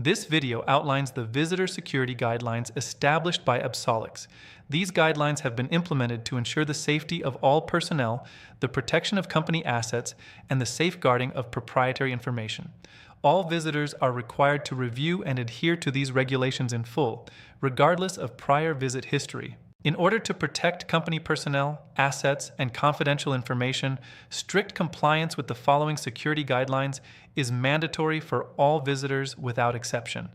This video outlines the visitor security guidelines established by Absolix. These guidelines have been implemented to ensure the safety of all personnel, the protection of company assets, and the safeguarding of proprietary information. All visitors are required to review and adhere to these regulations in full, regardless of prior visit history. In order to protect company personnel, assets, and confidential information, strict compliance with the following security guidelines is mandatory for all visitors without exception.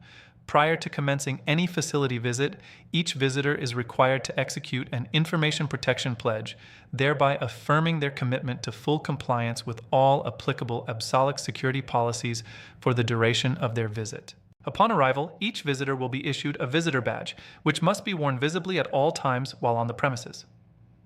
Prior to commencing any facility visit, each visitor is required to execute an information protection pledge, thereby affirming their commitment to full compliance with all applicable Absolix security policies for the duration of their visit. Upon arrival, each visitor will be issued a visitor badge, which must be worn visibly at all times while on the premises.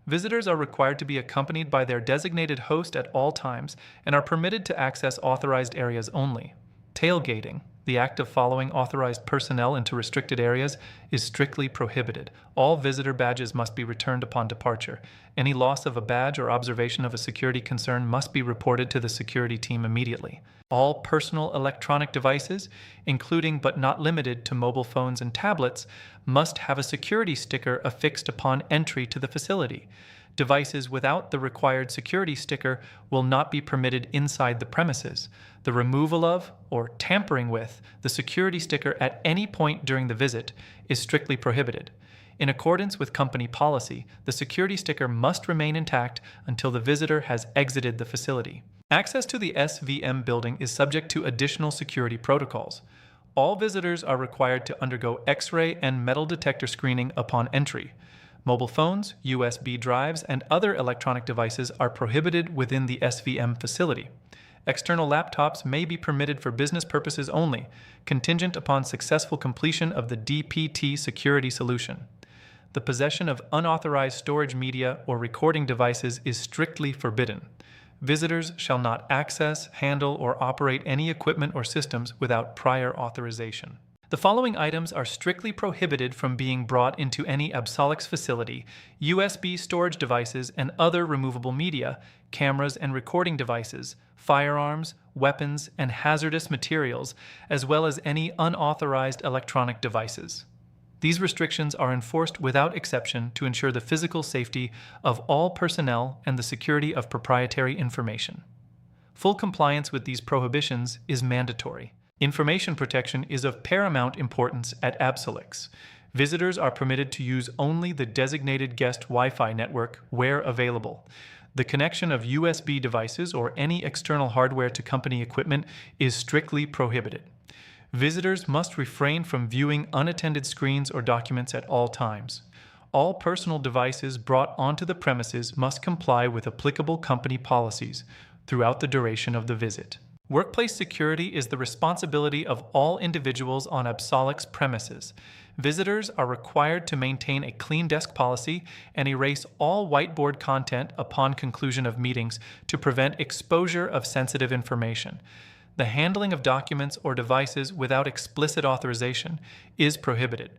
Visitors are required to be accompanied by their designated host at all times and are permitted to access authorized areas only. Tailgating, the act of following authorized personnel into restricted areas, is strictly prohibited. All visitor badges must be returned upon departure. Any loss of a badge or observation of a security concern must be reported to the security team immediately. All personal electronic devices, including but not limited to mobile phones and tablets, must have a security sticker affixed upon entry to the facility. Devices without the required security sticker will not be permitted inside the premises. The removal of or tampering with the security sticker at any point during the visit is strictly prohibited. In accordance with company policy, the security sticker must remain intact until the visitor has exited the facility. Access to the SVM building is subject to additional security protocols. All visitors are required to undergo X-ray and metal detector screening upon entry. Mobile phones, USB drives, and other electronic devices are prohibited within the SVM facility. External laptops may be permitted for business purposes only, contingent upon successful completion of the DPT security solution. The possession of unauthorized storage media or recording devices is strictly forbidden. Visitors shall not access, handle, or operate any equipment or systems without prior authorization. The following items are strictly prohibited from being brought into any Absolix facility: USB storage devices and other removable media, cameras and recording devices, firearms, weapons, and hazardous materials, as well as any unauthorized electronic devices. These restrictions are enforced without exception to ensure the physical safety of all personnel and the security of proprietary information. Full compliance with these prohibitions is mandatory. Information protection is of paramount importance at Absolix. Visitors are permitted to use only the designated guest Wi-Fi network where available. The connection of USB devices or any external hardware to company equipment is strictly prohibited. Visitors must refrain from viewing unattended screens or documents at all times. All personal devices brought onto the premises must comply with applicable company policies throughout the duration of the visit. Workplace security is the responsibility of all individuals on Absolix premises. Visitors are required to maintain a clean desk policy and erase all whiteboard content upon conclusion of meetings to prevent exposure of sensitive information. The handling of documents or devices without explicit authorization is prohibited.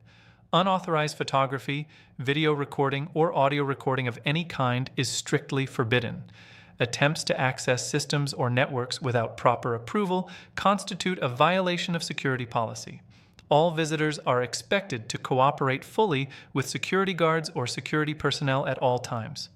Unauthorized photography, video recording, or audio recording of any kind is strictly forbidden. Attempts to access systems or networks without proper approval constitute a violation of security policy. All visitors are expected to cooperate fully with security guards or security personnel at all times.